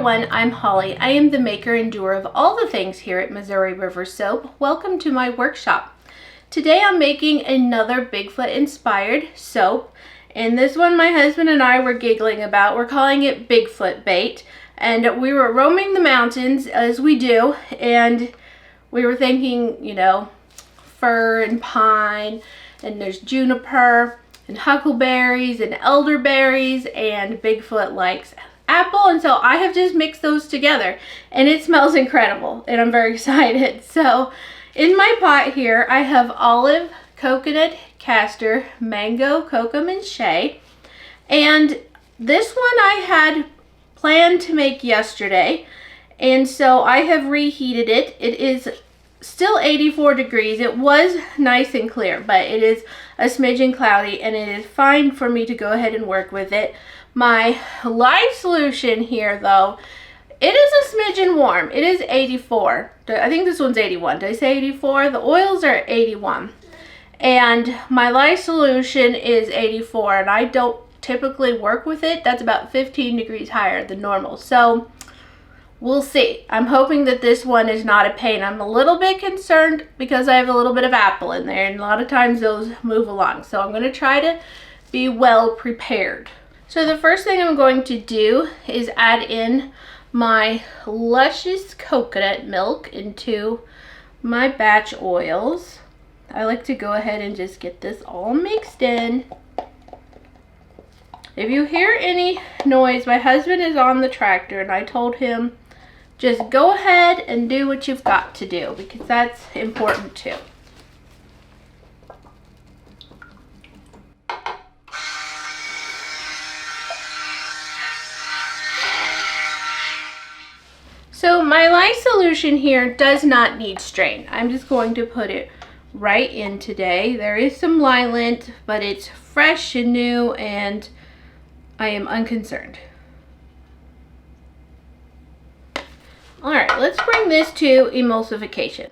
everyone, I'm Holly. I am the maker and doer of all the things here at Missouri River Soap. Welcome to my workshop. Today I'm making another Bigfoot inspired soap, and this one my husband and I were giggling about. We're calling it Bigfoot Bait, and we were roaming the mountains as we do, and we were thinking, you know, fir and pine, and there's juniper and huckleberries and elderberries, and Bigfoot likes apple, and so I have just mixed those together and it smells incredible and I'm very excited. So in my pot here I have olive, coconut, castor, mango, kokum, and shea, and this one I had planned to make yesterday, and so I have reheated it. It is still 84 degrees. It was nice and clear, but it is a smidgen cloudy, and it is fine for me to go ahead and work with it. My lye solution here, though, it is a smidgen warm. It is 84. I think this one's 81. Did I say 84? The oils are 81. And my lye solution is 84, and I don't typically work with it. That's about 15 degrees higher than normal. So we'll see. I'm hoping that this one is not a pain. I'm a little bit concerned because I have a little bit of apple in there, and a lot of times those move along. So I'm going to try to be well prepared. So the first thing I'm going to do is add in my luscious coconut milk into my batch oils. I like to go ahead and just get this all mixed in. If you hear any noise, my husband is on the tractor, and I told him just go ahead and do what you've got to do, because that's important too. So my lye solution here does not need strain. I'm just going to put it right in today. There is some lye lint, but it's fresh and new, and I am unconcerned. All right, let's bring this to emulsification.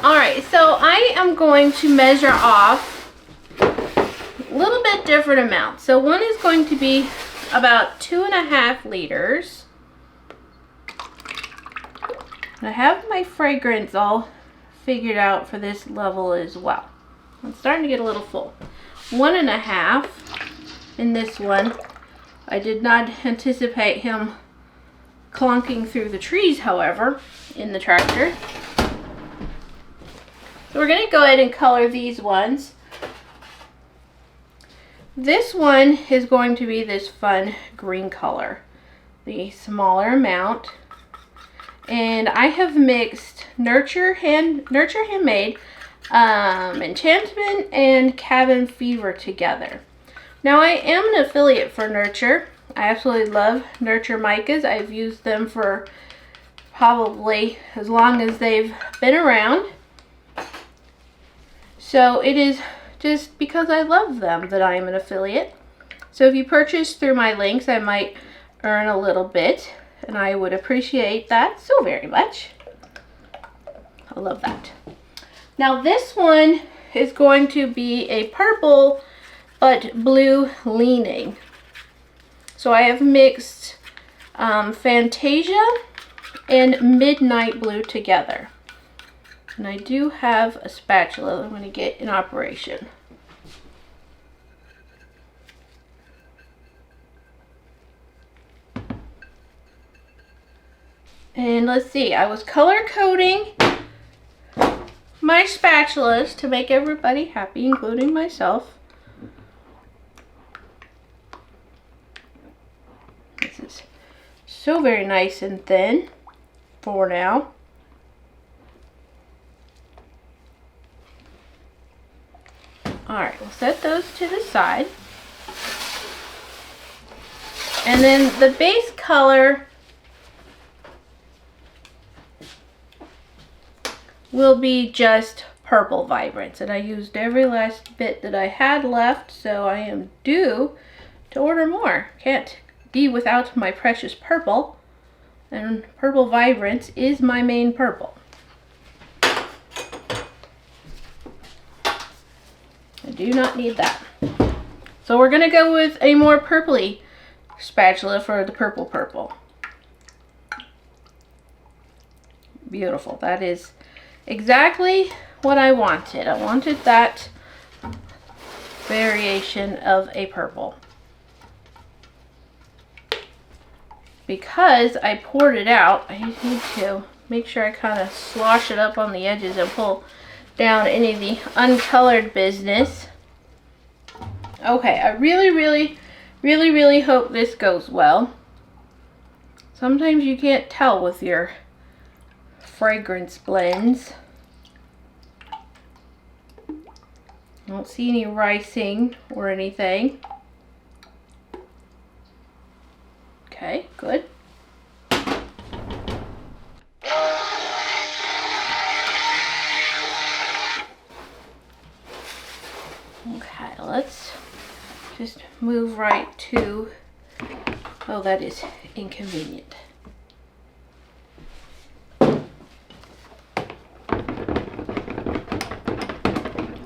Alright, so I am going to measure off a little bit different amounts. So one is going to be about 2.5 liters. And I have my fragrance all figured out for this level as well. I'm starting to get a little full. 1.5 in this one. I did not anticipate him clunking through the trees, however, in the tractor. So we're going to go ahead and color these ones. This one is going to be this fun green color, the smaller amount. And I have mixed Nurture Handmade, Enchantment, and Cabin Fever together. Now I am an affiliate for Nurture. I absolutely love Nurture micas. I've used them for probably as long as they've been around. So it is just because I love them that I am an affiliate. So if you purchase through my links, I might earn a little bit, and I would appreciate that so very much. I love that. Now this one is going to be a purple but blue leaning. So I have mixed Fantasia and Midnight Blue together. And I do have a spatula I'm going to get in operation. And let's see, I was color coding my spatulas to make everybody happy, including myself. This is so very nice and thin for now. Alright, we'll set those to the side. And then the base color will be just purple vibrance, and I used every last bit that I had left, so I am due to order more. Can't be without my precious purple, and purple vibrance is my main purple. I do not need that. So we're gonna go with a more purpley spatula for the purple. Beautiful. That is exactly what I wanted. I wanted that variation of a purple. Because I poured it out, I need to make sure I kind of slosh it up on the edges and pull down any of the uncolored business. Okay, I really hope this goes well. Sometimes you can't tell with your fragrance blends. I don't see any ricing or anything. Okay, good. Okay, let's just move right to, oh, that is inconvenient.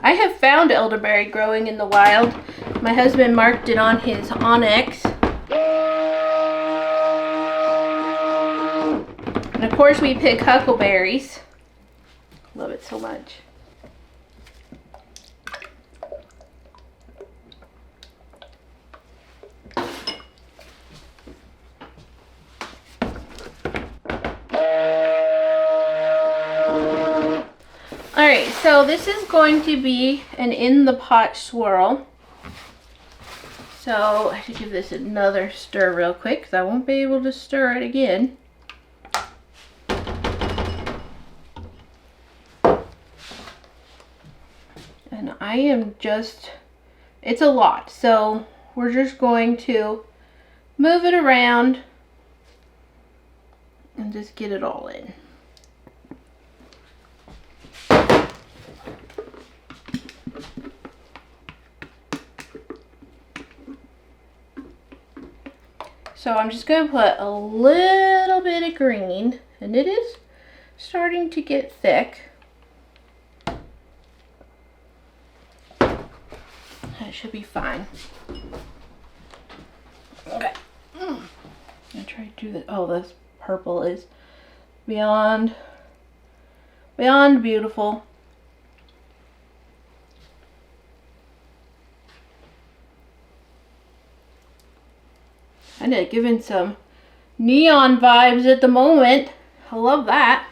I have found elderberry growing in the wild. My husband marked it on his Onyx. And of course we pick huckleberries. Love it so much. Alright, so this is going to be an in the pot swirl. So I should give this another stir real quick because I won't be able to stir it again. And I am just, it's a lot, so we're just going to move it around and just get it all in. So I'm just going to put a little bit of green, and it is starting to get thick. That should be fine. Okay. I'm going to try to do this. Oh, this purple is beyond beautiful. I know, giving some neon vibes at the moment. I love that.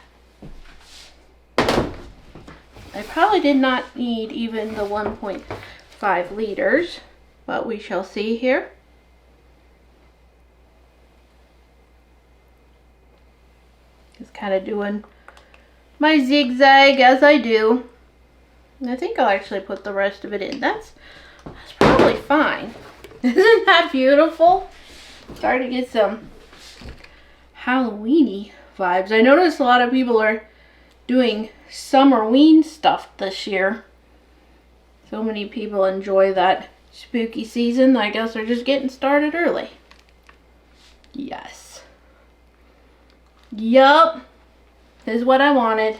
I probably did not need even the 1.5 liters, but we shall see here. Just kind of doing my zigzag as I do. And I think I'll actually put the rest of it in. That's probably fine. Isn't that beautiful? Starting to get some Halloween-y vibes. I noticed a lot of people are doing Summerween stuff this year. So many people enjoy that spooky season. I guess they're just getting started early. Yes. Yup. This is what I wanted.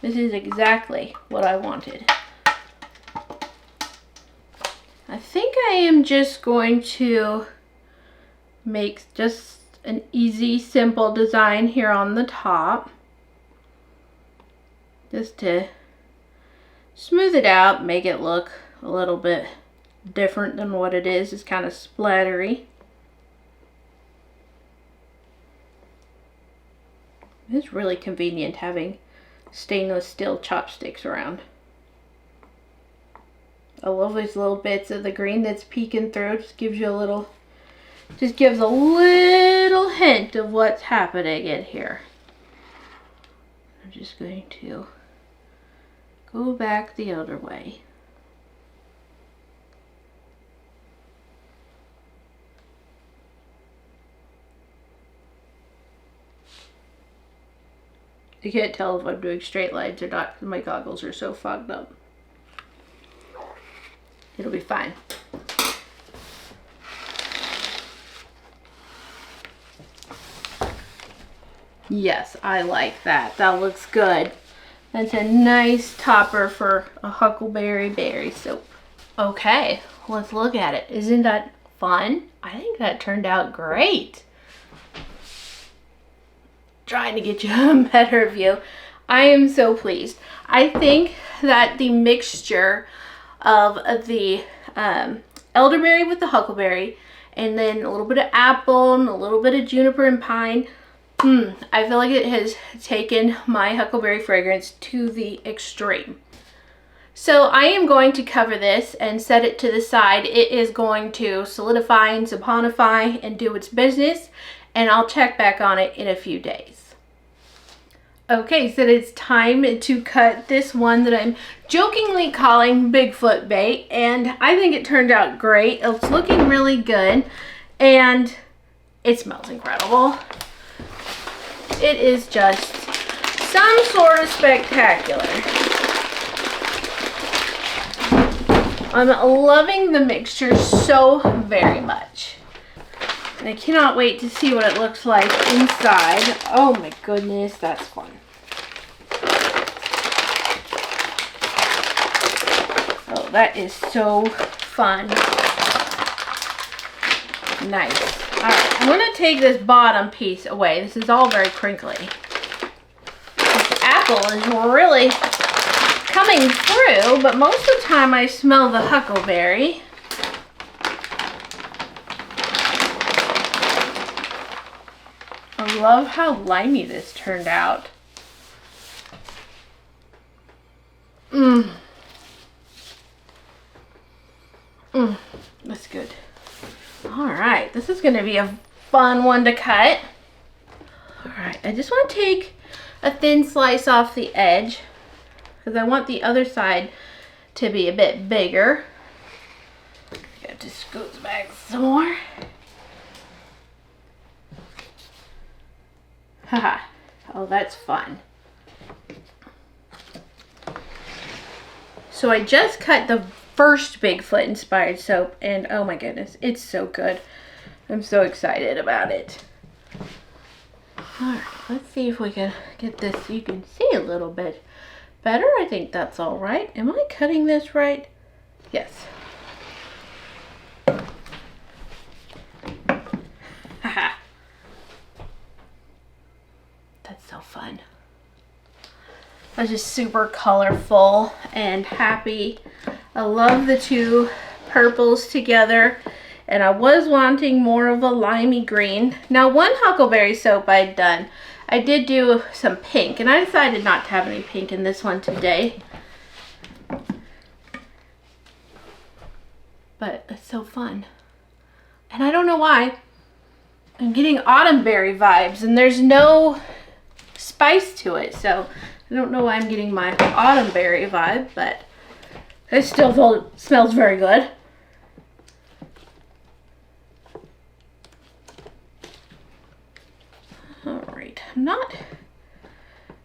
This is exactly what I wanted. I think I am just going to make just an easy, simple design here on the top. Just to smooth it out, make it look a little bit different than what it is. It's kind of splattery. It's really convenient having stainless steel chopsticks around. I love these little bits of the green that's peeking through. Just gives you a little, just gives a little hint of what's happening in here. I'm just going to go back the other way. You can't tell if I'm doing straight lines or not because my goggles are so fogged up. It'll be fine. Yes, I like that. That looks good. That's a nice topper for a huckleberry berry soap. Okay, let's look at it. Isn't that fun? I think that turned out great. Trying to get you a better view. I am so pleased. I think that the mixture of the elderberry with the huckleberry and then a little bit of apple and a little bit of juniper and pine, I feel like it has taken my huckleberry fragrance to the extreme. So I am going to cover this and set it to the side. It is going to solidify and saponify and do its business, and I'll check back on it in a few days. Okay, so it's time to cut this one that I'm jokingly calling Bigfoot Bait, and I think it turned out great. It's looking really good, and it smells incredible. It is just some sort of spectacular. I'm loving the mixture so very much. And I cannot wait to see what it looks like inside. Oh my goodness, that's fun. Oh, that is so fun. Nice. Alright, I'm going to take this bottom piece away. This is all very crinkly. This apple is really coming through, but most of the time I smell the huckleberry. I love how limey this turned out. That's good. Alright, this is going to be a fun one to cut. Alright, I just want to take a thin slice off the edge because I want the other side to be a bit bigger. I have to scoot back some more. Haha. Oh, that's fun. So I just cut the first Bigfoot inspired soap, and oh my goodness, it's so good. I'm so excited about it. Alright, let's see if we can get this so you can see a little bit better. I think that's all right. Am I cutting this right? Yes. Haha. That's so fun. I was just super colorful and happy. I love the two purples together, and I was wanting more of a limey green. Now, one huckleberry soap I'd done, I did do some pink, and I decided not to have any pink in this one today. But it's so fun. And I don't know why. I'm getting autumn berry vibes, and there's no spice to it, so I don't know why I'm getting my autumn berry vibe, but it still smells very good. Alright,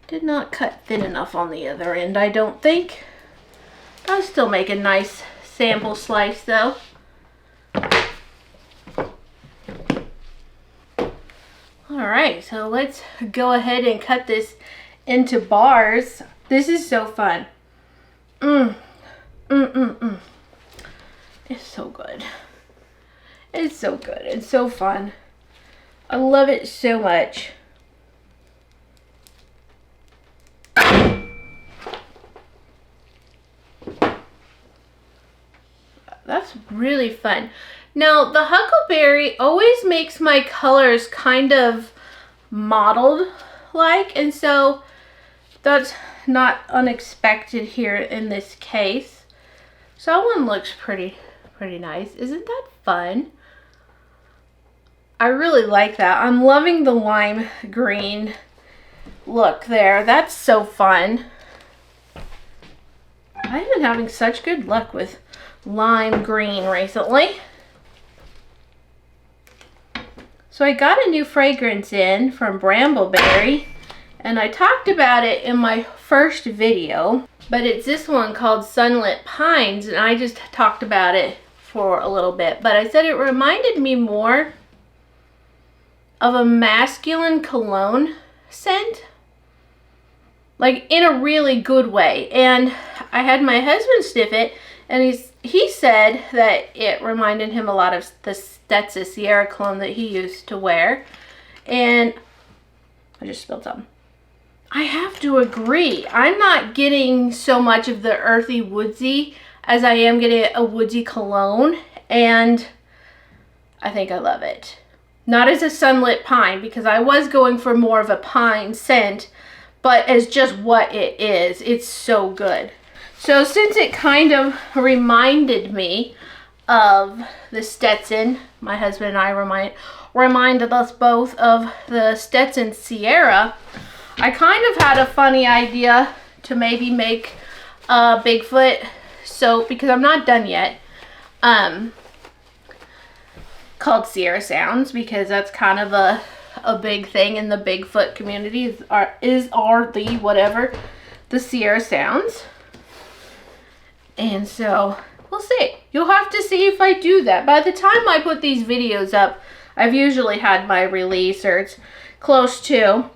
did not cut thin enough on the other end, I don't think. I'll still make a nice sample slice though. Alright, so let's go ahead and cut this into bars. This is so fun. It's so good. It's so good. It's so fun. I love it so much. That's really fun. Now, the huckleberry always makes my colors kind of mottled like, and so that's not unexpected here in this case. So that one looks pretty nice. Isn't that fun? I really like that. I'm loving the lime green look there. That's so fun. I've been having such good luck with lime green recently. So I got a new fragrance in from Bramble Berry, And I talked about it in my first video, but it's this one called Sunlit Pines, and I just talked about it for a little bit. But I said it reminded me more of a masculine cologne scent, like in a really good way. And I had my husband sniff it, and he said that it reminded him a lot of the Stetson Sierra cologne that he used to wear. And I just spilled some. I have to agree. I'm not getting so much of the earthy woodsy as I am getting a woodsy cologne, and I think I love it. Not as a sunlit pine, because I was going for more of a pine scent, but as just what it is, it's so good. So since it kind of reminded me of the Stetson, my husband and I reminded us both of the Stetson Sierra, I kind of had a funny idea to maybe make a Bigfoot soap, because I'm not done yet, called Sierra Sounds, because that's kind of a big thing in the Bigfoot community, the Sierra Sounds. And so we'll see. You'll have to see if I do that. By the time I put these videos up, I've usually had my release, or it's close to.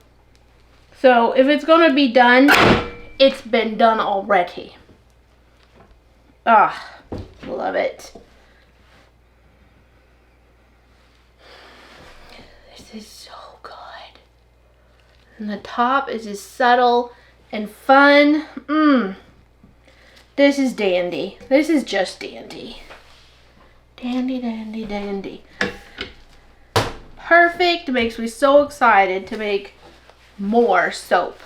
So if it's going to be done, it's been done already. Ah, love it. This is so good. And the top is just subtle and fun. This is dandy. This is just dandy. Dandy, dandy, dandy. Perfect. It makes me so excited to make more soap.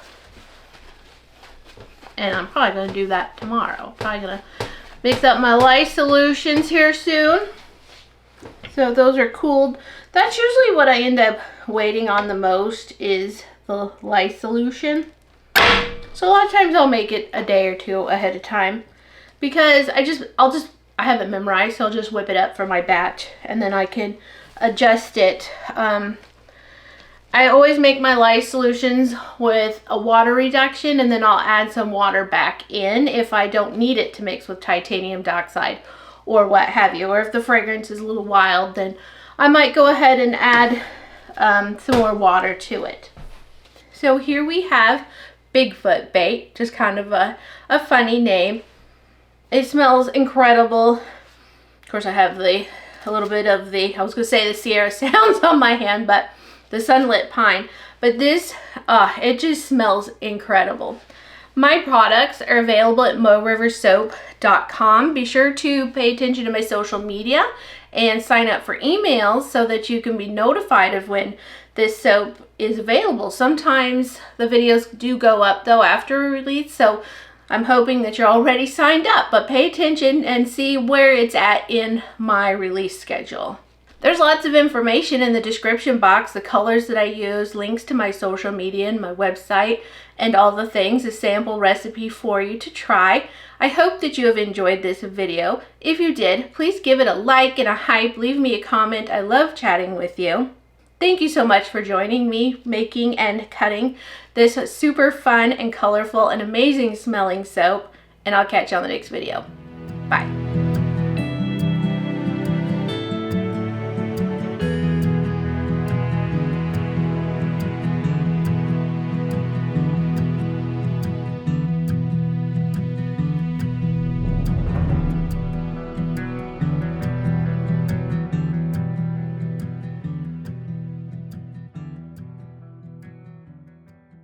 And I'm probably going to do that tomorrow. Probably going to mix up my lye solutions here soon. So those are cooled. That's usually what I end up waiting on the most, is the lye solution. So a lot of times I'll make it a day or two ahead of time, because I have it memorized, so I'll just whip it up for my batch, and then I can adjust it. I always make my lye solutions with a water reduction, and then I'll add some water back in if I don't need it to mix with titanium dioxide or what have you. Or if the fragrance is a little wild, then I might go ahead and add some more water to it. So here we have Bigfoot Bait, just kind of a funny name. It smells incredible. Of course, I have a little bit of the Sierra Sounds on my hand, but the Sunlit Pine. But this, it just smells incredible. My products are available at moriversoap.com. Be sure to pay attention to my social media and sign up for emails so that you can be notified of when this soap is available. Sometimes the videos do go up though after release, so I'm hoping that you're already signed up, but pay attention and see where it's at in my release schedule. There's lots of information in the description box, the colors that I use, links to my social media and my website, and all the things, a sample recipe for you to try. I hope that you have enjoyed this video. If you did, please give it a like and a hype, leave me a comment. I love chatting with you. Thank you so much for joining me making and cutting this super fun and colorful and amazing smelling soap, and I'll catch you on the next video. Bye.